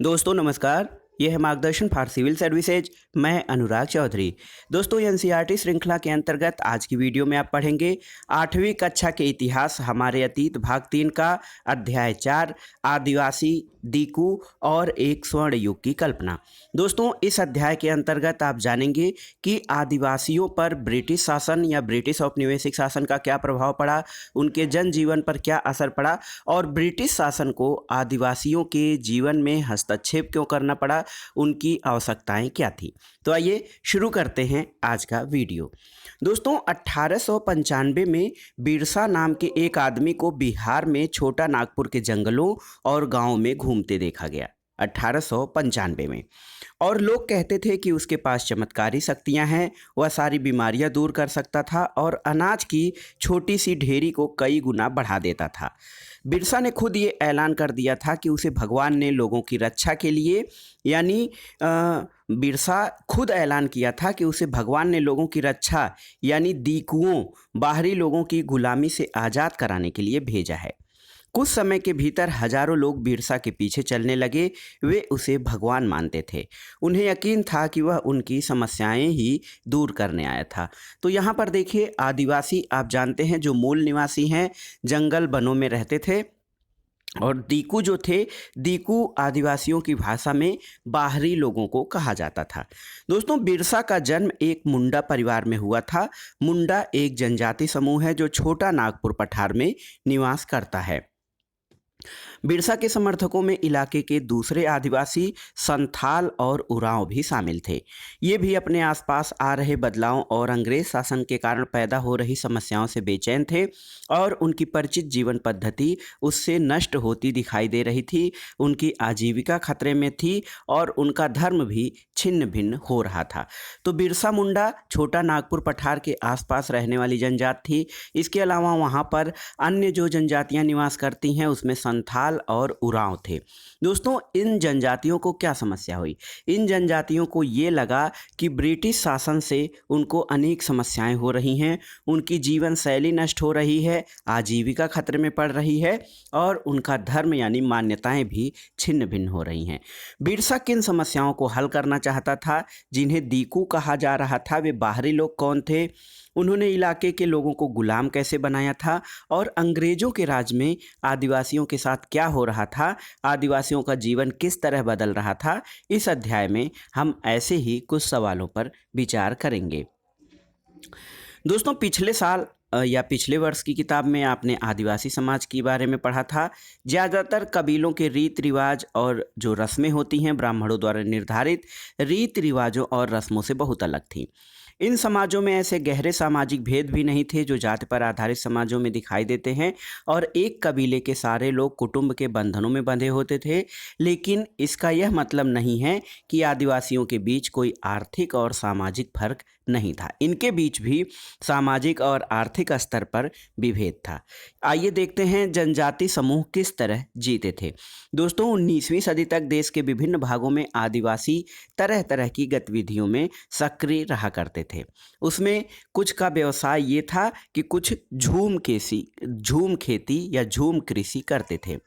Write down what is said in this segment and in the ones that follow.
दोस्तों नमस्कार। ये है मार्गदर्शन फॉर सिविल सर्विसेज। मैं अनुराग चौधरी। दोस्तों एनसीईआरटी श्रृंखला के अंतर्गत आज की वीडियो में आप पढ़ेंगे 8वीं कक्षा के इतिहास हमारे अतीत भाग 3 का अध्याय 4 आदिवासी दीकू और एक स्वर्ण युग की कल्पना। दोस्तों इस अध्याय के अंतर्गत आप जानेंगे कि आदिवासियों पर ब्रिटिश शासन या ब्रिटिश औपनिवेशिक शासन का क्या प्रभाव पड़ा, उनके जनजीवन पर क्या असर पड़ा और ब्रिटिश शासन को आदिवासियों के जीवन में हस्तक्षेप क्यों करना पड़ा, उनकी आवश्यकताएं क्या थी। तो आइए शुरू करते हैं आज का वीडियो। दोस्तों 1895 में बिरसा नाम के एक आदमी को बिहार में छोटा नागपुर के जंगलों और गांवों में घूमते देखा गया 1895 में। और लोग कहते थे कि उसके पास चमत्कारी शक्तियां हैं, वह सारी बीमारियां दूर कर सकता था और अनाज की छोटी सी ढेरी को कई गुना बढ़ा देता था। बिरसा ने खुद ये ऐलान कर दिया था कि उसे भगवान ने लोगों की रक्षा के लिए बिरसा खुद ऐलान किया था कि उसे भगवान ने लोगों की रक्षा यानी दीकुओं बाहरी लोगों की गुलामी से आज़ाद कराने के लिए भेजा है। कुछ समय के भीतर हजारों लोग बिरसा के पीछे चलने लगे। वे उसे भगवान मानते थे। उन्हें यकीन था कि वह उनकी समस्याएं ही दूर करने आया था। तो यहाँ पर देखिए, आदिवासी आप जानते हैं जो मूल निवासी हैं, जंगल वनों में रहते थे। और दीकू जो थे, दीकू आदिवासियों की भाषा में बाहरी लोगों को कहा जाता था। दोस्तों बिरसा का जन्म एक मुंडा परिवार में हुआ था। मुंडा एक जनजाति समूह है जो छोटा नागपुर पठार में निवास करता है। बिरसा के समर्थकों में इलाके के दूसरे आदिवासी संथाल और उरांव भी शामिल थे। ये भी अपने आसपास आ रहे बदलावों और अंग्रेज शासन के कारण पैदा हो रही समस्याओं से बेचैन थे और उनकी परिचित जीवन पद्धति उससे नष्ट होती दिखाई दे रही थी। उनकी आजीविका खतरे में थी और उनका धर्म भी छिन्न भिन्न हो रहा था। तो बिरसा मुंडा छोटा नागपुर पठार के आसपास रहने वाली जनजाति थी। इसके अलावा वहाँ पर अन्य जो जनजातियाँ निवास करती हैं उसमें संथाल और उरांव थे। दोस्तों इन जनजातियों को क्या समस्या हुई? इन जनजातियों को ये लगा कि ब्रिटिश शासन से उनको अनेक समस्याएं हो रही हैं, उनकी जीवन शैली नष्ट हो रही है, आजीविका खतरे में पड़ रही है और उनका धर्म यानी मान्यताएं भी छिन्न भिन्न हो रही हैं। बिरसा किन समस्याओं को हल करना चाहता था? जिन्हें दीकू कहा जा रहा था, वे बाहरी लोग कौन थे? उन्होंने इलाके के लोगों को गुलाम कैसे बनाया था और अंग्रेजों के राज में आदिवासियों के साथ क्या हो रहा था, आदिवासियों का जीवन किस तरह बदल रहा था, इस अध्याय में हम ऐसे ही कुछ सवालों पर विचार करेंगे। दोस्तों पिछले साल या पिछले वर्ष की किताब में आपने आदिवासी समाज के बारे में पढ़ा था। ज़्यादातर कबीलों के रीति रिवाज और जो रस्में होती हैं ब्राह्मणों द्वारा निर्धारित रीति रिवाजों और रस्मों से बहुत अलग थी। इन समाजों में ऐसे गहरे सामाजिक भेद भी नहीं थे जो जाति पर आधारित समाजों में दिखाई देते हैं और एक कबीले के सारे लोग कुटुंब के बंधनों में बंधे होते थे। लेकिन इसका यह मतलब नहीं है कि आदिवासियों के बीच कोई आर्थिक और सामाजिक फर्क नहीं था। इनके बीच भी सामाजिक और आर्थिक स्तर पर विभेद था। आइए देखते हैं जनजाति समूह किस तरह जीते थे। दोस्तों 19वीं सदी तक देश के विभिन्न भागों में आदिवासी तरह तरह की गतिविधियों में सक्रिय रहा करते थे। उसमें कुछ का व्यवसाय ये था कि कुछ झूम खेती या झूम कृषि करते थे।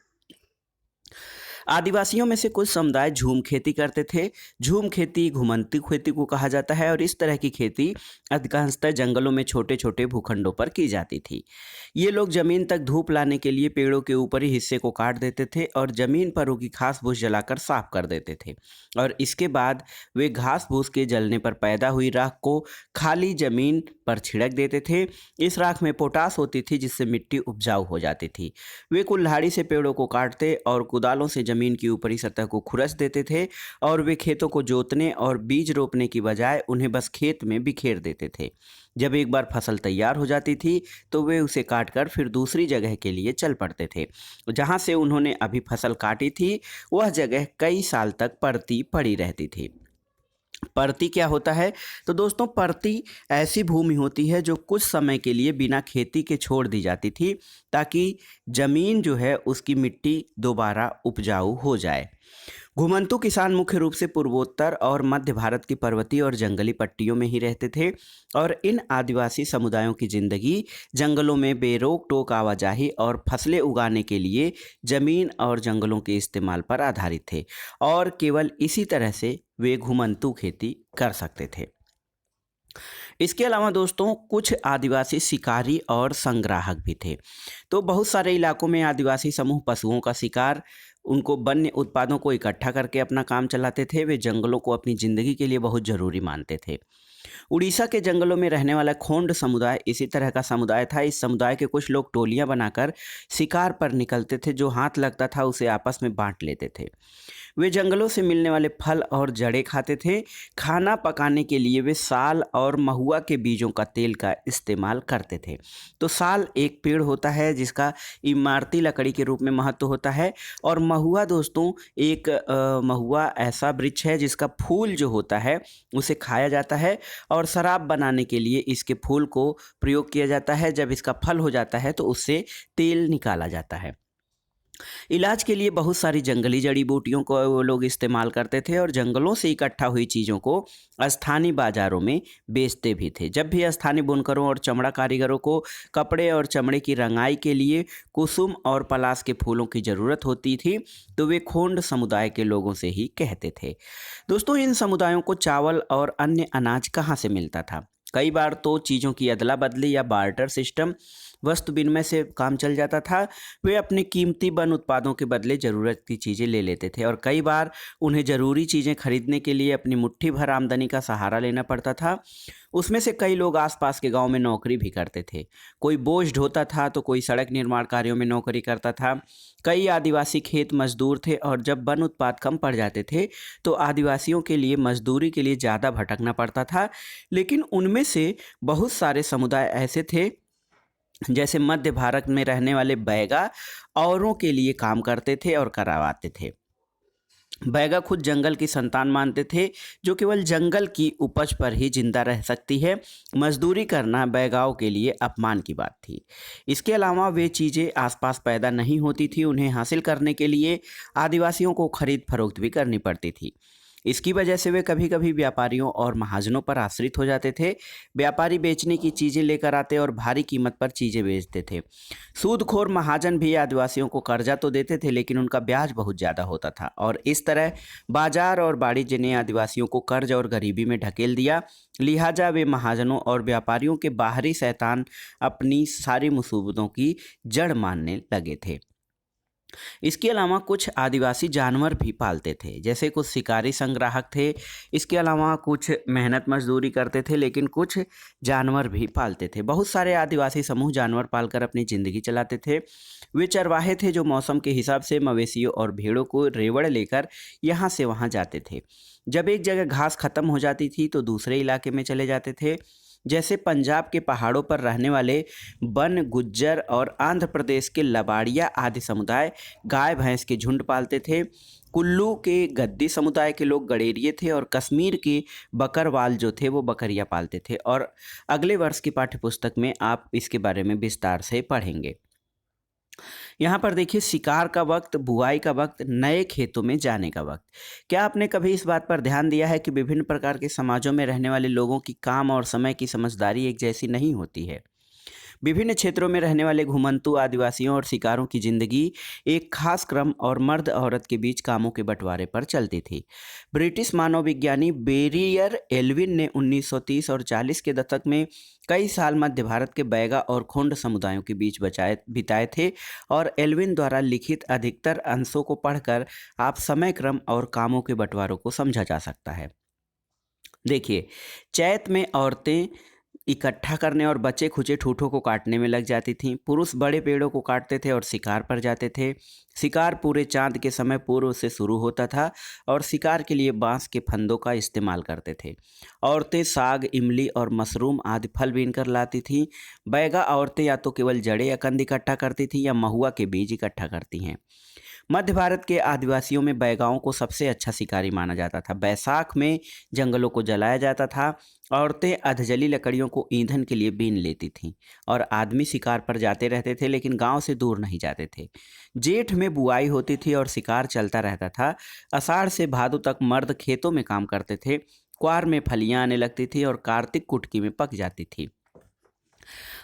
आदिवासियों में से कुछ समुदाय झूम खेती करते थे। झूम खेती घुमंती खेती को कहा जाता है और इस तरह की खेती अधिकांशतः जंगलों में छोटे छोटे भूखंडों पर की जाती थी। ये लोग जमीन तक धूप लाने के लिए पेड़ों के ऊपरी हिस्से को काट देते थे और जमीन पर उगी घास फूस जलाकर साफ कर देते थे और इसके बाद वे घास फूस के जलने पर पैदा हुई राख को खाली जमीन पर छिड़क देते थे। इस राख में पोटास होती थी जिससे मिट्टी उपजाऊ हो जाती थी। वे कुल्हाड़ी से पेड़ों को काटते और कुदालों से जमीन की ऊपरी सतह को खुरच देते थे और वे खेतों को जोतने और बीज रोपने की बजाय उन्हें बस खेत में बिखेर देते थे। जब एक बार फसल तैयार हो जाती थी तो वे उसे काटकर फिर दूसरी जगह के लिए चल पड़ते थे। जहाँ से उन्होंने अभी फसल काटी थी वह जगह कई साल तक परती पड़ी रहती थी। परती क्या होता है? तो दोस्तों परती ऐसी भूमि होती है जो कुछ समय के लिए बिना खेती के छोड़ दी जाती थी ताकि जमीन जो है उसकी मिट्टी दोबारा उपजाऊ हो जाए। घुमंतू किसान मुख्य रूप से पूर्वोत्तर और मध्य भारत की पर्वतीय और जंगली पट्टियों में ही रहते थे और इन आदिवासी समुदायों की जिंदगी जंगलों में बेरोक टोक आवाजाही और फसलें उगाने के लिए जमीन और जंगलों के इस्तेमाल पर आधारित थे और केवल इसी तरह से वे घुमंतू खेती कर सकते थे। इसके अलावा दोस्तों कुछ आदिवासी शिकारी और संग्राहक भी थे। तो बहुत सारे इलाकों में आदिवासी समूह पशुओं का शिकार, उनको वन्य उत्पादों को इकट्ठा करके अपना काम चलाते थे। वे जंगलों को अपनी जिंदगी के लिए बहुत ज़रूरी मानते थे। उड़ीसा के जंगलों में रहने वाला खोंड समुदाय इसी तरह का समुदाय था। इस समुदाय के कुछ लोग टोलियां बनाकर शिकार पर निकलते थे। जो हाथ लगता था उसे आपस में बांट लेते थे। वे जंगलों से मिलने वाले फल और जड़ें खाते थे। खाना पकाने के लिए वे साल और महुआ के बीजों का तेल का इस्तेमाल करते थे। तो साल एक पेड़ होता है जिसका इमारती लकड़ी के रूप में महत्व होता है और महुआ दोस्तों एक महुआ ऐसा वृक्ष है जिसका फूल जो होता है उसे खाया जाता है और शराब बनाने के लिए इसके फूल को प्रयोग किया जाता है। जब इसका फल हो जाता है तो उससे तेल निकाला जाता है। इलाज के लिए बहुत सारी जंगली जड़ी बूटियों को वो लोग इस्तेमाल करते थे और जंगलों से इकट्ठा हुई चीज़ों को स्थानीय बाजारों में बेचते भी थे। जब भी स्थानीय बुनकरों और चमड़ा कारीगरों को कपड़े और चमड़े की रंगाई के लिए कुसुम और पलाश के फूलों की ज़रूरत होती थी तो वे खोंड समुदाय के लोगों से ही कहते थे। दोस्तों इन समुदायों को चावल और अन्य अनाज कहाँ से मिलता था? कई बार तो चीज़ों की अदला बदली या बार्टर सिस्टम वस्तु विनिमय से काम चल जाता था। वे अपने कीमती वन उत्पादों के बदले ज़रूरत की चीज़ें ले लेते थे और कई बार उन्हें ज़रूरी चीज़ें खरीदने के लिए अपनी मुट्ठी भर आमदनी का सहारा लेना पड़ता था। उसमें से कई लोग आसपास के गांव में नौकरी भी करते थे। कोई बोझ ढोता था तो कोई सड़क निर्माण कार्यों में नौकरी करता था। कई आदिवासी खेत मजदूर थे और जब वन उत्पाद कम पड़ जाते थे तो आदिवासियों के लिए मजदूरी के लिए ज़्यादा भटकना पड़ता था। लेकिन उनमें से बहुत सारे समुदाय ऐसे थे जैसे मध्य भारत में रहने वाले बैगा औरों के लिए काम करते थे और करवाते थे। बैगा खुद जंगल की संतान मानते थे जो केवल जंगल की उपज पर ही जिंदा रह सकती है। मजदूरी करना बैगाओं के लिए अपमान की बात थी। इसके अलावा वे चीज़ें आसपास पैदा नहीं होती थी। उन्हें हासिल करने के लिए आदिवासियों को खरीद फरोख्त भी करनी पड़ती थी। इसकी वजह से वे कभी कभी व्यापारियों और महाजनों पर आश्रित हो जाते थे। व्यापारी बेचने की चीज़ें लेकर आते और भारी कीमत पर चीज़ें बेचते थे। सूदखोर महाजन भी आदिवासियों को कर्जा तो देते थे लेकिन उनका ब्याज बहुत ज़्यादा होता था और इस तरह बाजार और वाणिज्य ने आदिवासियों को कर्ज और गरीबी में ढकेल दिया। लिहाजा वे महाजनों और व्यापारियों के बाहरी शैतान अपनी सारी मुसीबतों की जड़ मानने लगे थे। इसके अलावा कुछ आदिवासी जानवर भी पालते थे, जैसे कुछ शिकारी संग्राहक थे। इसके अलावा कुछ मेहनत मजदूरी करते थे लेकिन कुछ जानवर भी पालते थे। बहुत सारे आदिवासी समूह जानवर पालकर अपनी ज़िंदगी चलाते थे। वे चरवाहे थे जो मौसम के हिसाब से मवेशियों और भेड़ों को रेवड़ लेकर यहाँ से वहाँ जाते थे। जब एक जगह घास खत्म हो जाती थी तो दूसरे इलाके में चले जाते थे। जैसे पंजाब के पहाड़ों पर रहने वाले बन गुज्जर और आंध्र प्रदेश के लबाड़िया आदि समुदाय गाय भैंस के झुंड पालते थे। कुल्लू के गद्दी समुदाय के लोग गडेरिए थे और कश्मीर के बकरवाल जो थे वो बकरियां पालते थे। और अगले वर्ष की पाठ्यपुस्तक में आप इसके बारे में विस्तार से पढ़ेंगे। यहाँ पर देखिए शिकार का वक्त, बुआई का वक्त, नए खेतों में जाने का वक्त। क्या आपने कभी इस बात पर ध्यान दिया है कि विभिन्न प्रकार के समाजों में रहने वाले लोगों की काम और समय की समझदारी एक जैसी नहीं होती है? विभिन्न क्षेत्रों में रहने वाले घुमंतू आदिवासियों और शिकारों की जिंदगी एक खास क्रम और मर्द औरत के बीच कामों के बंटवारे पर चलती थी। ब्रिटिश मानव विज्ञानी बेरियर एल्विन ने 1930 और 40 के दशक में कई साल मध्य भारत के बैगा और खोंड समुदायों के बीच बिताए थे और एल्विन द्वारा लिखित अधिकतर अंशों को पढ़कर आप समय क्रम और कामों के बंटवारों को समझा जा सकता है। देखिए, चैत में औरतें इकट्ठा करने और बचे खुचे ठूठों को काटने में लग जाती थीं। पुरुष बड़े पेड़ों को काटते थे और शिकार पर जाते थे। शिकार पूरे चांद के समय पूर्व से शुरू होता था और शिकार के लिए बांस के फंदों का इस्तेमाल करते थे। औरतें साग, इमली और मशरूम आदि फल बीन कर लाती थीं। बैगा औरतें या तो केवल जड़ें या कंद इकट्ठा करती थीं या महुआ के बीज इकट्ठा करती हैं। मध्य भारत के आदिवासियों में बैगाओं को सबसे अच्छा शिकारी माना जाता था। बैसाख में जंगलों को जलाया जाता था। औरतें अधजली लकड़ियों को ईंधन के लिए बीन लेती थीं और आदमी शिकार पर जाते रहते थे, लेकिन गांव से दूर नहीं जाते थे। जेठ में बुआई होती थी और शिकार चलता रहता था। आषाढ़ से भादों तक मर्द खेतों में काम करते थे। क्वार में फलियां आने लगती थी और कार्तिक कुटकी में पक जाती थी।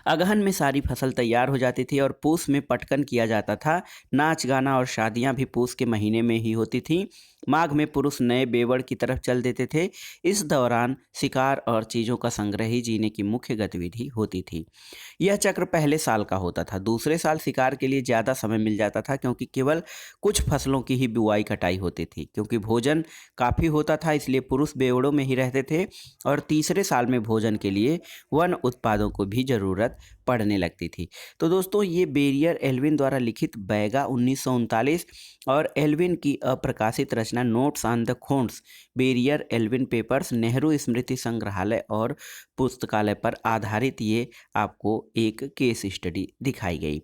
अगहन में सारी फसल तैयार हो जाती थी और पूस में पटकन किया जाता था। नाच गाना और शादियां भी पूस के महीने में ही होती थीं। माघ में पुरुष नए बेवड़ की तरफ चल देते थे। इस दौरान शिकार और चीज़ों का संग्रह ही जीने की मुख्य गतिविधि होती थी। यह चक्र पहले साल का होता था। दूसरे साल शिकार के लिए ज़्यादा समय मिल जाता था, क्योंकि केवल कुछ फसलों की ही बुआई कटाई होती थी। क्योंकि भोजन काफ़ी होता था, इसलिए पुरुष बेवड़ों में ही रहते थे और तीसरे साल में भोजन के लिए वन उत्पादों को भी ज़रूरत पड़ने लगती थी। तो दोस्तों, ये बेरियर एल्विन द्वारा लिखित बैगा 1939 और एल्विन की अप्रकाशित रचना notes on the Khonds, Verrier Elwin papers, Nehru स्मृति संग्रहालय और पुस्तकालय पर आधारित ये आपको एक केस स्टडी दिखाई गई।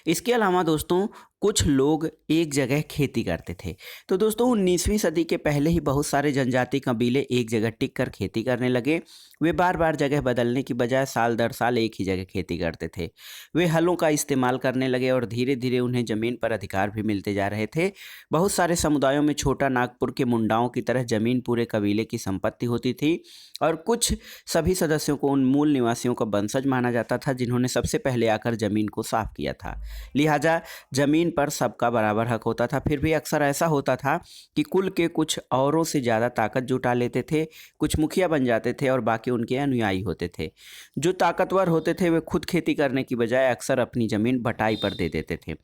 इसके अलावा दोस्तों, कुछ लोग एक जगह खेती करते थे। तो दोस्तों, 19वीं सदी के पहले ही बहुत सारे जनजाति कबीले एक जगह टिक कर खेती करने लगे। वे बार बार जगह बदलने की बजाय साल दर साल एक ही जगह खेती करते थे। वे हलों का इस्तेमाल करने लगे और धीरे धीरे उन्हें ज़मीन पर अधिकार भी मिलते जा रहे थे। बहुत सारे समुदायों में छोटा नागपुर के मुंडाओं की तरह ज़मीन पूरे कबीले की संपत्ति होती थी और कुछ सभी सदस्यों को उन मूल निवासियों का वंशज माना जाता था जिन्होंने सबसे पहले आकर ज़मीन को साफ किया था। लिहाजा ज़मीन पर सबका बराबर हक होता था। फिर भी अक्सर ऐसा होता था कि कुल के कुछ औरों से ज़्यादा ताकत जुटा लेते थे। कुछ मुखिया बन जाते थे और बाकी उनके अनुयायी होते थे। जो ताकतवर होते थे वे खुद खेती करने की बजाय अक्सर अपनी ज़मीन बटाई पर दे देते थे।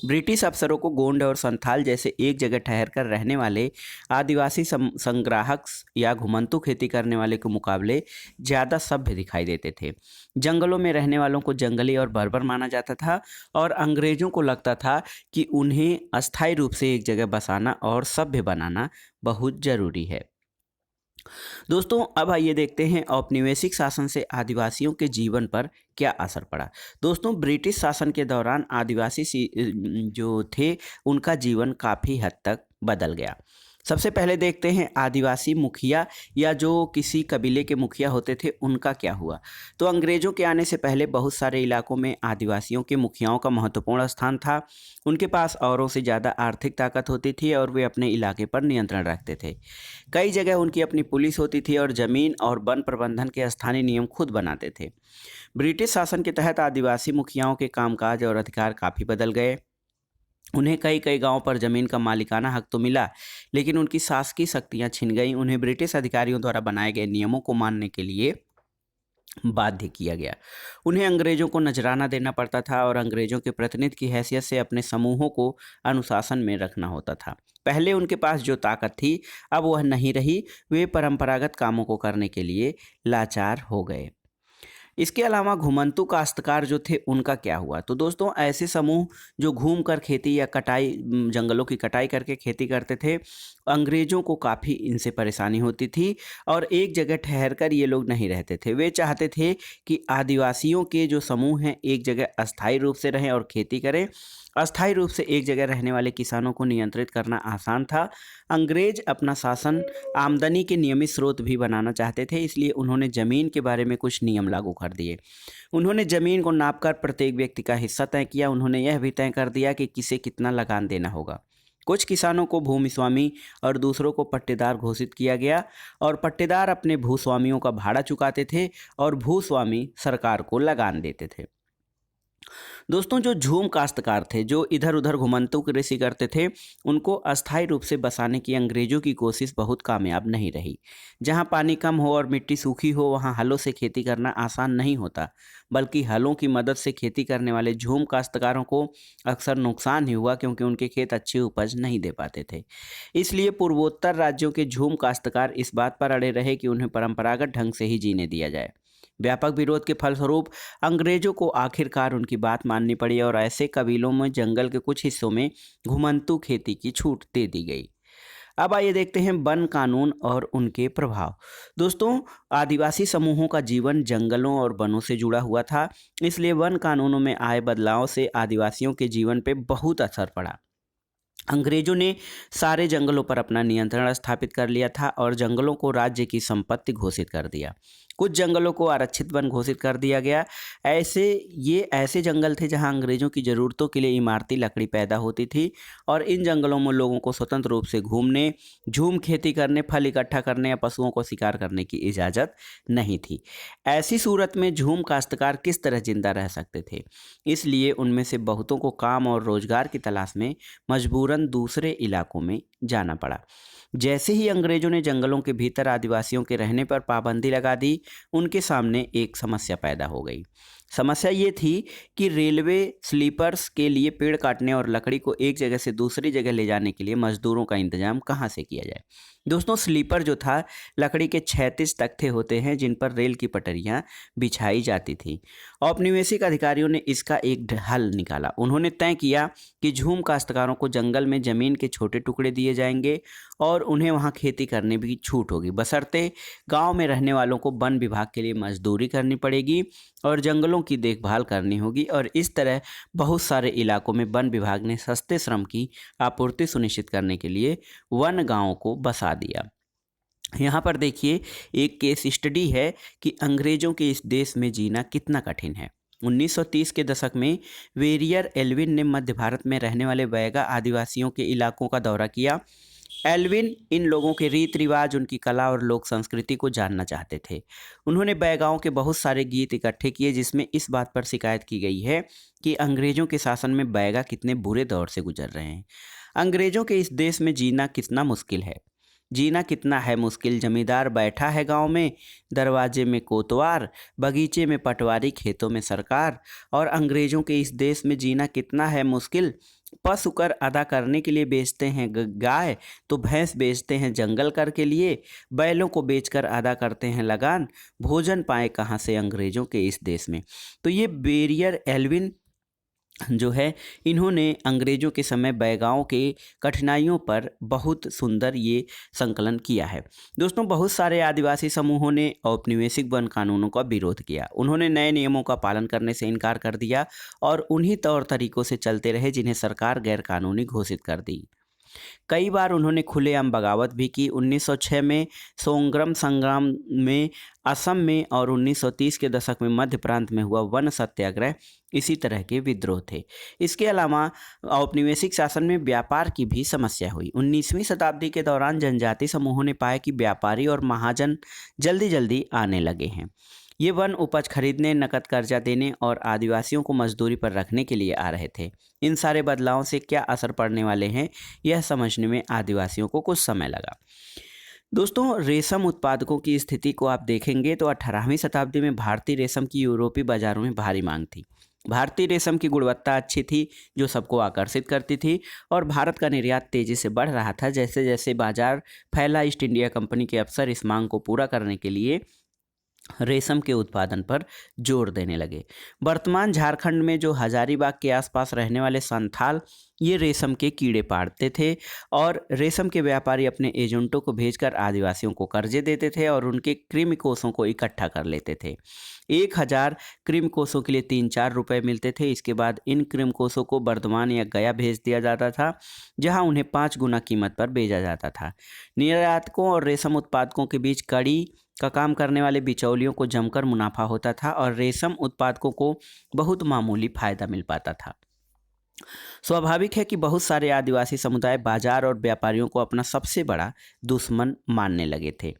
ब्रिटिश अफसरों को गोंड और संथाल जैसे एक जगह ठहर कर रहने वाले आदिवासी संग्राहक या घुमंतू खेती करने वाले के मुकाबले ज़्यादा सभ्य दिखाई देते थे। जंगलों में रहने वालों को जंगली और बर्बर माना जाता था और अंग्रेज़ों को लगता था कि उन्हें अस्थायी रूप से एक जगह बसाना और सभ्य बनाना बहुत ज़रूरी है। दोस्तों, अब आइए देखते हैं औपनिवेशिक शासन से आदिवासियों के जीवन पर क्या असर पड़ा। दोस्तों, ब्रिटिश शासन के दौरान आदिवासी जो थे उनका जीवन काफ़ी हद तक बदल गया। सबसे पहले देखते हैं आदिवासी मुखिया या जो किसी कबीले के मुखिया होते थे उनका क्या हुआ। तो अंग्रेज़ों के आने से पहले बहुत सारे इलाकों में आदिवासियों के मुखियाओं का महत्वपूर्ण स्थान था। उनके पास औरों से ज़्यादा आर्थिक ताकत होती थी और वे अपने इलाके पर नियंत्रण रखते थे। कई जगह उनकी अपनी पुलिस होती थी और ज़मीन और वन प्रबंधन के स्थानीय नियम खुद बनाते थे। ब्रिटिश शासन के तहत आदिवासी मुखियाओं के कामकाज और अधिकार काफ़ी बदल गए। उन्हें कई कई गांवों पर ज़मीन का मालिकाना हक तो मिला, लेकिन उनकी शासकीय शक्तियां छिन गईं। उन्हें ब्रिटिश अधिकारियों द्वारा बनाए गए नियमों को मानने के लिए बाध्य किया गया। उन्हें अंग्रेज़ों को नजराना देना पड़ता था और अंग्रेज़ों के प्रतिनिधि की हैसियत से अपने समूहों को अनुशासन में रखना होता था। पहले उनके पास जो ताकत थी, अब वह नहीं रही। वे परंपरागत कामों को करने के लिए लाचार हो गए। इसके अलावा घुमंतू काश्तकार जो थे उनका क्या हुआ। तो दोस्तों, ऐसे समूह जो घूम कर खेती या कटाई जंगलों की कटाई करके खेती करते थे, अंग्रेज़ों को काफ़ी इनसे परेशानी होती थी और एक जगह ठहर कर ये लोग नहीं रहते थे। वे चाहते थे कि आदिवासियों के जो समूह हैं एक जगह अस्थायी रूप से रहें और खेती करें। अस्थायी रूप से एक जगह रहने वाले किसानों को नियंत्रित करना आसान था। अंग्रेज अपना शासन आमदनी के नियमित स्रोत भी बनाना चाहते थे, इसलिए उन्होंने ज़मीन के बारे में कुछ नियम लागू कर दिए। उन्होंने ज़मीन को नापकर प्रत्येक व्यक्ति का हिस्सा तय किया। उन्होंने यह भी तय कर दिया कि किसे कितना लगान देना होगा। कुछ किसानों को भूमि स्वामी और दूसरों को पट्टेदार घोषित किया गया और पट्टेदार अपने भूस्वामियों का भाड़ा चुकाते थे और भूस्वामी सरकार को लगान देते थे। दोस्तों, जो झूम काश्तकार थे, जो इधर उधर घुमंतू कृषि करते थे, उनको अस्थायी रूप से बसाने की अंग्रेजों की कोशिश बहुत कामयाब नहीं रही। जहां पानी कम हो और मिट्टी सूखी हो, वहां हलों से खेती करना आसान नहीं होता, बल्कि हलों की मदद से खेती करने वाले झूम काश्तकारों को अक्सर नुकसान ही हुआ, क्योंकि उनके खेत अच्छी उपज नहीं दे पाते थे। इसलिए पूर्वोत्तर राज्यों के झूम काश्तकार इस बात पर अड़े रहे कि उन्हें परंपरागत ढंग से ही जीने दिया जाए। व्यापक विरोध के फलस्वरूप अंग्रेजों को आखिरकार उनकी बात माननी पड़ी और ऐसे कबीलों में जंगल के कुछ हिस्सों में घुमंतू खेती की छूट दे दी गई। अब आइए देखते हैं वन कानून और उनके प्रभाव। दोस्तों, आदिवासी समूहों का जीवन जंगलों और वनों से जुड़ा हुआ था, इसलिए वन कानूनों में आए बदलाव से आदिवासियों के जीवन पे बहुत असर पड़ा। अंग्रेजों ने सारे जंगलों पर अपना नियंत्रण स्थापित कर लिया था और जंगलों को राज्य की संपत्ति घोषित कर दिया। कुछ जंगलों को आरक्षित वन घोषित कर दिया गया। ये ऐसे जंगल थे जहां अंग्रेजों की ज़रूरतों के लिए इमारती लकड़ी पैदा होती थी और इन जंगलों में लोगों को स्वतंत्र रूप से घूमने, झूम खेती करने, फल इकट्ठा करने या पशुओं को शिकार करने की इजाज़त नहीं थी। ऐसी सूरत में झूम काश्तकार किस तरह जिंदा रह सकते थे? इसलिए उनमें से बहुतों को काम और रोजगार की तलाश में मजबूरन दूसरे इलाकों में जाना पड़ा। जैसे ही अंग्रेजों ने जंगलों के भीतर आदिवासियों के रहने पर पाबंदी लगा दी, उनके सामने एक समस्या पैदा हो गई। समस्या ये थी कि रेलवे स्लीपर्स के लिए पेड़ काटने और लकड़ी को एक जगह से दूसरी जगह ले जाने के लिए मजदूरों का इंतजाम कहाँ से किया जाए। दोस्तों, स्लीपर जो था लकड़ी के 36 तख्ते होते हैं जिन पर रेल की पटरियां बिछाई जाती थी। औपनिवेशिक अधिकारियों ने इसका एक हल निकाला। उन्होंने तय किया कि झूम काश्तकारों को जंगल में जमीन के छोटे टुकड़े दिए जाएंगे और उन्हें वहां खेती करने की छूट होगी, बशर्ते गांव में रहने वालों को वन विभाग के लिए मजदूरी करनी पड़ेगी और जंगलों की देखभाल करनी होगी। और इस तरह बहुत सारे इलाकों में वन विभाग ने सस्ते श्रम की आपूर्ति सुनिश्चित करने के लिए वन गांवों को बसा दिया। यहाँ पर देखिए, एक केस स्टडी है कि अंग्रेजों के इस देश में जीना कितना कठिन है। 1930 के दशक में वेरियर एल्विन ने मध्य भारत में रहने वाले बैगा आदिवासियों के इलाकों का दौरा किया। एल्विन इन लोगों के रीति रिवाज, उनकी कला और लोक संस्कृति को जानना चाहते थे। उन्होंने बैगाओं के बहुत सारे गीत इकट्ठे किए जिसमें इस बात पर शिकायत की गई है कि अंग्रेजों के शासन में बैगा कितने बुरे दौर से गुजर रहे हैं। अंग्रेजों के इस देश में जीना कितना मुश्किल है, जीना कितना है मुश्किल। जमींदार बैठा है गांव में, दरवाजे में कोतवार, बगीचे में पटवारी, खेतों में सरकार। और अंग्रेजों के इस देश में जीना कितना है मुश्किल। पशु कर अदा करने के लिए बेचते हैं गाय, तो भैंस बेचते हैं जंगल कर के लिए। बैलों को बेचकर अदा करते हैं लगान, भोजन पाए कहाँ से अंग्रेजों के इस देश में। तो ये बेरियर एल्विन जो है, इन्होंने अंग्रेजों के समय बैगाओं के कठिनाइयों पर बहुत सुंदर ये संकलन किया है। दोस्तों, बहुत सारे आदिवासी समूहों ने औपनिवेशिक वन कानूनों का विरोध किया। उन्होंने नए नियमों का पालन करने से इनकार कर दिया और उन्हीं तौर तरीकों से चलते रहे जिन्हें सरकार गैर कानूनी घोषित कर दी। कई बार उन्होंने खुलेआम बगावत भी की। 1906 में सोंग्रम संग्राम में असम में और 1930 के दशक में मध्य प्रांत में हुआ वन सत्याग्रह इसी तरह के विद्रोह थे। इसके अलावा औपनिवेशिक शासन में व्यापार की भी समस्या हुई। 19वीं शताब्दी के दौरान जनजाति समूहों ने पाया कि व्यापारी और महाजन जल्दी जल्दी आने लगे हैं। ये वन उपज खरीदने, नकद कर्जा देने और आदिवासियों को मजदूरी पर रखने के लिए आ रहे थे। इन सारे बदलावों से क्या असर पड़ने वाले हैं, यह समझने में आदिवासियों को कुछ समय लगा। दोस्तों, रेशम उत्पादकों की स्थिति को आप देखेंगे तो 18वीं शताब्दी में भारतीय रेशम की यूरोपीय बाजारों में भारी मांग थी। भारतीय रेशम की गुणवत्ता अच्छी थी जो सबको आकर्षित करती थी और भारत का निर्यात तेजी से बढ़ रहा था। जैसे जैसे बाजार फैला, ईस्ट इंडिया कंपनी के अफसर इस मांग को पूरा करने के लिए रेशम के उत्पादन पर जोर देने लगे। वर्तमान झारखंड में जो हजारीबाग के आसपास रहने वाले संथाल ये रेशम के कीड़े पालते थे और रेशम के व्यापारी अपने एजेंटों को भेजकर आदिवासियों को कर्जे देते थे और उनके कृमि कोषों को इकट्ठा कर लेते थे। 1000 कृमि कोषों के लिए 3-4 रुपए मिलते थे। इसके बाद इन कृमि कोषों को बर्धमान या गया भेज दिया जाता था, जहां उन्हें 5 गुना कीमत पर बेचा जाता था। निर्यातकों और रेशम उत्पादकों के बीच कड़ी का काम करने वाले बिचौलियों को जमकर मुनाफा होता था और रेशम उत्पादकों को बहुत मामूली फायदा मिल पाता था। स्वाभाविक है कि बहुत सारे आदिवासी समुदाय बाजार और व्यापारियों को अपना सबसे बड़ा दुश्मन मानने लगे थे।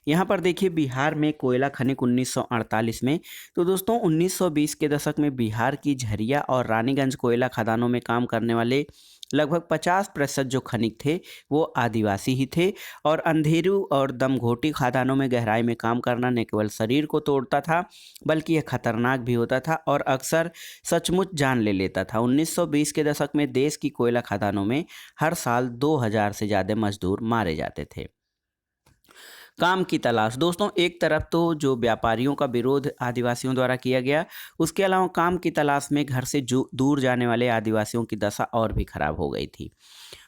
यहाँ पर देखिए, बिहार में कोयला खनिक 1948 में। तो दोस्तों, 1920 के दशक में बिहार की झरिया और रानीगंज कोयला खदानों में काम करने वाले लगभग 50% जो खनिक थे वो आदिवासी ही थे। और अंधेरू और दमघोटी खदानों में गहराई में काम करना न केवल शरीर को तोड़ता था बल्कि यह खतरनाक भी होता था और अक्सर सचमुच जान ले लेता था। 1920 के दशक में देश की कोयला खदानों में हर साल 2000 से ज़्यादा मजदूर मारे जाते थे। काम की तलाश। दोस्तों, एक तरफ तो जो व्यापारियों का विरोध आदिवासियों द्वारा किया गया, उसके अलावा काम की तलाश में घर से दूर जाने वाले आदिवासियों की दशा और भी खराब हो गई थी।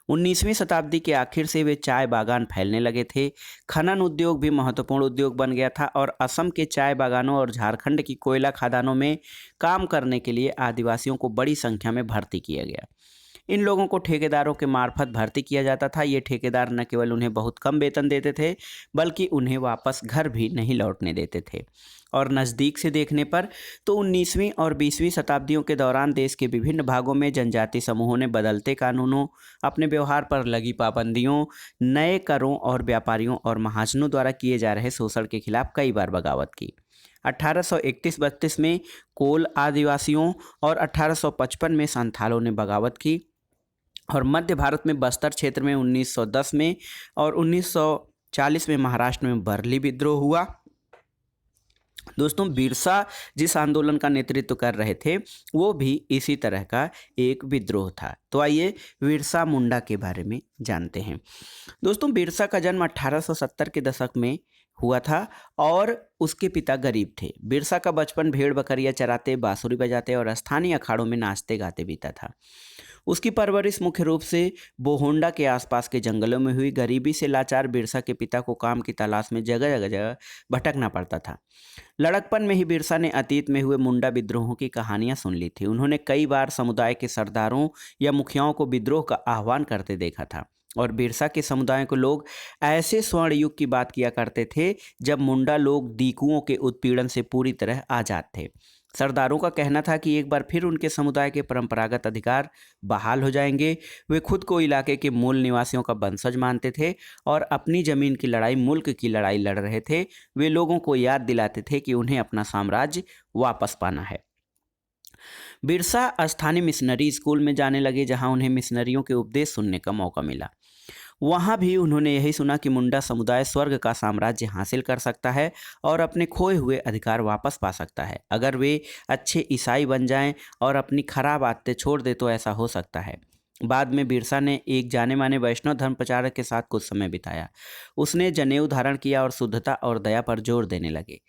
19वीं शताब्दी के आखिर से वे चाय बागान फैलने लगे थे। खनन उद्योग भी महत्वपूर्ण उद्योग बन गया था और असम के चाय बागानों और झारखंड की कोयला खदानों में काम करने के लिए आदिवासियों को बड़ी संख्या में भर्ती किया गया। इन लोगों को ठेकेदारों के मार्फत भर्ती किया जाता था। ये ठेकेदार न केवल उन्हें बहुत कम वेतन देते थे बल्कि उन्हें वापस घर भी नहीं लौटने देते थे। और नज़दीक से देखने पर तो 19वीं और 20वीं शताब्दियों के दौरान देश के विभिन्न भागों में जनजाति समूहों ने बदलते कानूनों, अपने व्यवहार पर लगी पाबंदियों, नए करों और व्यापारियों और महाजनों द्वारा किए जा रहे शोषण के खिलाफ कई बार बगावत की। 1831-32 में कोल आदिवासियों और 1855 में संथालों ने बगावत की। और मध्य भारत में बस्तर क्षेत्र में 1910 में और 1940 में महाराष्ट्र में बरली विद्रोह हुआ। दोस्तों, बिरसा जिस आंदोलन का नेतृत्व कर रहे थे वो भी इसी तरह का एक विद्रोह था। तो आइए बिरसा मुंडा के बारे में जानते हैं। दोस्तों, बिरसा का जन्म 1870 के दशक में हुआ था और उसके पिता गरीब थे। बिरसा का बचपन भेड़ बकरियां चराते, बांसुरी बजाते और स्थानीय अखाड़ों में नाचते गाते बीता था। उसकी परवरिश मुख्य रूप से बोहोंडा के आसपास के जंगलों में हुई। गरीबी से लाचार बिरसा के पिता को काम की तलाश में जगह जगह भटकना पड़ता था। लड़कपन में ही बिरसा ने अतीत में हुए मुंडा विद्रोहों की कहानियां सुन ली थी। उन्होंने कई बार समुदाय के सरदारों या मुखियाओं को विद्रोह का आह्वान करते देखा था और बिरसा के समुदाय को लोग ऐसे स्वर्ण युग की बात किया करते थे जब मुंडा लोग दीकुओं के उत्पीड़न से पूरी तरह आज़ाद थे। सरदारों का कहना था कि एक बार फिर उनके समुदाय के परंपरागत अधिकार बहाल हो जाएंगे। वे खुद को इलाके के मूल निवासियों का वंशज मानते थे और अपनी जमीन की लड़ाई मुल्क की लड़ाई लड़ रहे थे। वे लोगों को याद दिलाते थे कि उन्हें अपना साम्राज्य वापस पाना है। बिरसा स्थानीय मिशनरी स्कूल में जाने लगे जहां उन्हें मिशनरियों के उपदेश सुनने का मौका मिला। वहां भी उन्होंने यही सुना कि मुंडा समुदाय स्वर्ग का साम्राज्य हासिल कर सकता है और अपने खोए हुए अधिकार वापस पा सकता है। अगर वे अच्छे ईसाई बन जाएं और अपनी खराब आदतें छोड़ दे तो ऐसा हो सकता है। बाद में बिरसा ने एक जाने माने वैष्णव धर्म प्रचारक के साथ कुछ समय बिताया। उसने जनेऊ धारण किया और शुद्धता और दया पर जोर देने लगे।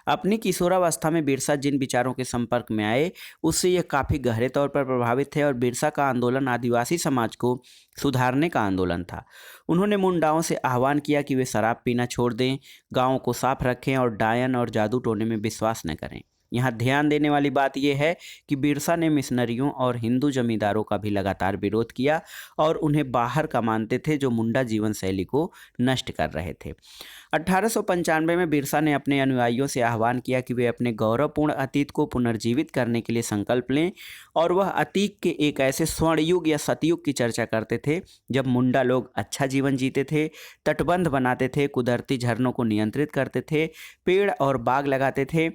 अपनी किशोरावस्था में बिरसा जिन विचारों के संपर्क में आए उससे ये काफ़ी गहरे तौर पर प्रभावित थे और बिरसा का आंदोलन आदिवासी समाज को सुधारने का आंदोलन था। उन्होंने मुंडाओं से आह्वान किया कि वे शराब पीना छोड़ दें, गाँव को साफ रखें और डायन और जादू टोने में विश्वास न करें। यहाँ ध्यान देने वाली बात यह है कि बिरसा ने मिशनरियों और हिंदू जमींदारों का भी लगातार विरोध किया और उन्हें बाहर का मानते थे जो मुंडा जीवन शैली को नष्ट कर रहे थे। 1895 में बिरसा ने अपने अनुयायियों से आह्वान किया कि वे अपने गौरवपूर्ण अतीत को पुनर्जीवित करने के लिए संकल्प लें और वह अतीत के एक ऐसे स्वर्ण युग या सतयुग की चर्चा करते थे जब मुंडा लोग अच्छा जीवन जीते थे, तटबंध बनाते थे, कुदरती झरनों को नियंत्रित करते थे, पेड़ और बाग लगाते थे,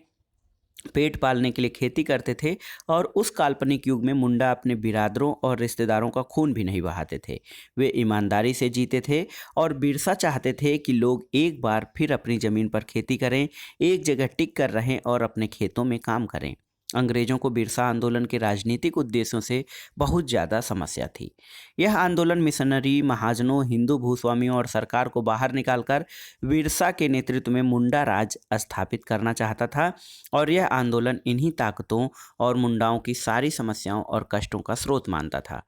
पेट पालने के लिए खेती करते थे और उस काल्पनिक युग में मुंडा अपने बिरादरों और रिश्तेदारों का खून भी नहीं बहाते थे। वे ईमानदारी से जीते थे और बिरसा चाहते थे कि लोग एक बार फिर अपनी ज़मीन पर खेती करें, एक जगह टिक कर रहें और अपने खेतों में काम करें। अंग्रेजों को बिरसा आंदोलन के राजनीतिक उद्देश्यों से बहुत ज़्यादा समस्या थी। यह आंदोलन मिशनरी, महाजनों, हिंदू भूस्वामियों और सरकार को बाहर निकालकर बिरसा के नेतृत्व में मुंडा राज स्थापित करना चाहता था और यह आंदोलन इन्हीं ताकतों और मुंडाओं की सारी समस्याओं और कष्टों का स्रोत मानता था।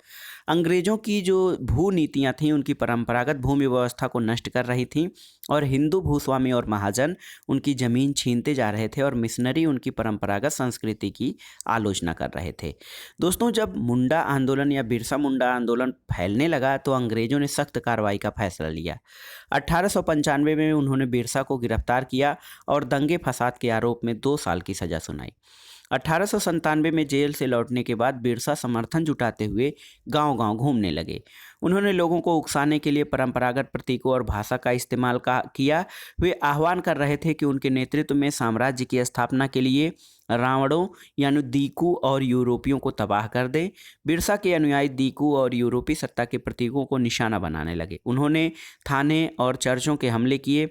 अंग्रेजों की जो भू नीतियाँ थीं उनकी परंपरागत भूमि व्यवस्था को नष्ट कर रही थीं और हिंदू भूस्वामी और महाजन उनकी ज़मीन छीनते जा रहे थे और मिशनरी उनकी परंपरागत संस्कृति की आलोचना कर रहे थे। दोस्तों, जब मुंडा आंदोलन या बिरसा मुंडा आंदोलन फैलने लगा तो अंग्रेजों ने सख्त कार्रवाई का फैसला लिया। 1895 में उन्होंने बिरसा को गिरफ्तार किया और दंगे फसाद के आरोप में 2 साल की सज़ा सुनाई। 1897 में जेल से लौटने के बाद बिरसा समर्थन जुटाते हुए गांव-गांव घूमने लगे। उन्होंने लोगों को उकसाने के लिए परंपरागत प्रतीकों और भाषा का इस्तेमाल किया। वे आह्वान कर रहे थे कि उनके नेतृत्व में साम्राज्य की स्थापना के लिए रावणों यानी दीकू और यूरोपियों को तबाह कर दें। बिरसा के अनुयायी दीकू और यूरोपी सत्ता के प्रतीकों को निशाना बनाने लगे। उन्होंने थाने और चर्चों के हमले किए,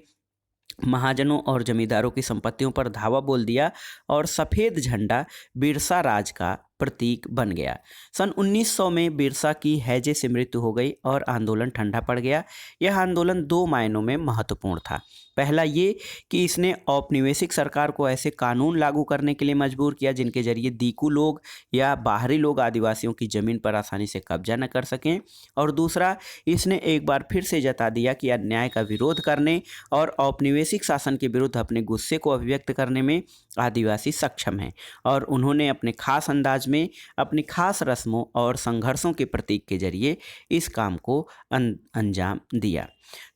महाजनों और जमींदारों की संपत्तियों पर धावा बोल दिया और सफ़ेद झंडा बिरसा राज का प्रतीक बन गया। सन 1900 में बिरसा की हैजे से मृत्यु हो गई और आंदोलन ठंडा पड़ गया। यह आंदोलन 2 मायनों में महत्वपूर्ण था। पहला ये कि इसने औपनिवेशिक सरकार को ऐसे कानून लागू करने के लिए मजबूर किया जिनके जरिए दीकू लोग या बाहरी लोग आदिवासियों की ज़मीन पर आसानी से कब्जा न कर सकें, और दूसरा, इसने एक बार फिर से जता दिया कि अन्याय का विरोध करने और औपनिवेशिक शासन के विरुद्ध अपने गुस्से को अभिव्यक्त करने में आदिवासी सक्षम हैं और उन्होंने अपने खास अंदाज समाज में अपनी खास रस्मों और संघर्षों के प्रतीक के जरिए इस काम को अंजाम दिया।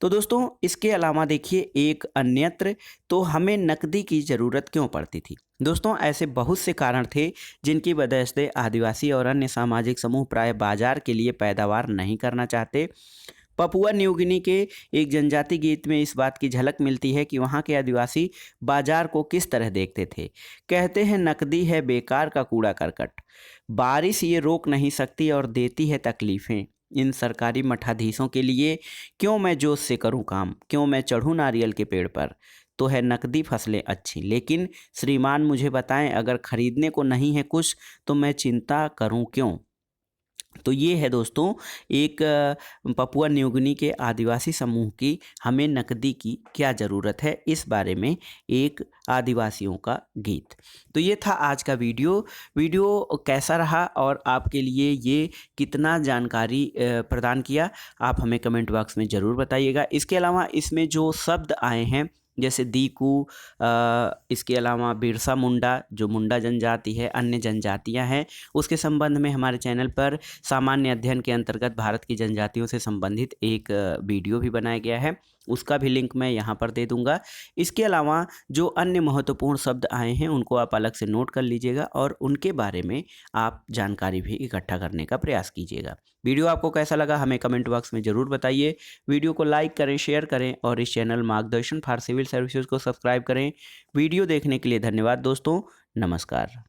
तो दोस्तों इसके अलावा देखिए एक अन्यत्र तो हमें नकदी की ज़रूरत क्यों पड़ती थी। दोस्तों ऐसे बहुत से कारण थे जिनकी वजह से आदिवासी और अन्य सामाजिक समूह प्राय बाजार के लिए पैदावार नहीं करना चाहते। पपुआ न्यू गिनी के एक जनजाति गीत में इस बात की झलक मिलती है कि वहाँ के आदिवासी बाजार को किस तरह देखते थे। कहते हैं नकदी है बेकार का कूड़ा करकट, बारिश ये रोक नहीं सकती और देती है तकलीफ़ें। इन सरकारी मठाधीशों के लिए क्यों मैं जोश से करूं काम, क्यों मैं चढ़ूं नारियल के पेड़ पर। तो है नकदी फसलें अच्छी, लेकिन श्रीमान मुझे बताएं अगर खरीदने को नहीं है कुछ तो मैं चिंता करूं क्यों। तो ये है दोस्तों एक पपुआ न्यू गिनी के आदिवासी समूह की हमें नकदी की क्या ज़रूरत है इस बारे में एक आदिवासियों का गीत। तो ये था आज का वीडियो कैसा रहा और आपके लिए ये कितना जानकारी प्रदान किया आप हमें कमेंट बॉक्स में ज़रूर बताइएगा। इसके अलावा इसमें जो शब्द आए हैं जैसे दीकू, इसके अलावा बिरसा मुंडा जो मुंडा जनजाति है, अन्य जनजातियां हैं, उसके संबंध में हमारे चैनल पर सामान्य अध्ययन के अंतर्गत भारत की जनजातियों से संबंधित एक वीडियो भी बनाया गया है, उसका भी लिंक मैं यहाँ पर दे दूँगा। इसके अलावा जो अन्य महत्वपूर्ण शब्द आए हैं उनको आप अलग से नोट कर लीजिएगा और उनके बारे में आप जानकारी भी इकट्ठा करने का प्रयास कीजिएगा। वीडियो आपको कैसा लगा हमें कमेंट बॉक्स में ज़रूर बताइए। वीडियो को लाइक करें, शेयर करें और इस चैनल मार्गदर्शन फॉर सिविल सर्विसेज को सब्सक्राइब करें। वीडियो देखने के लिए धन्यवाद दोस्तों, नमस्कार।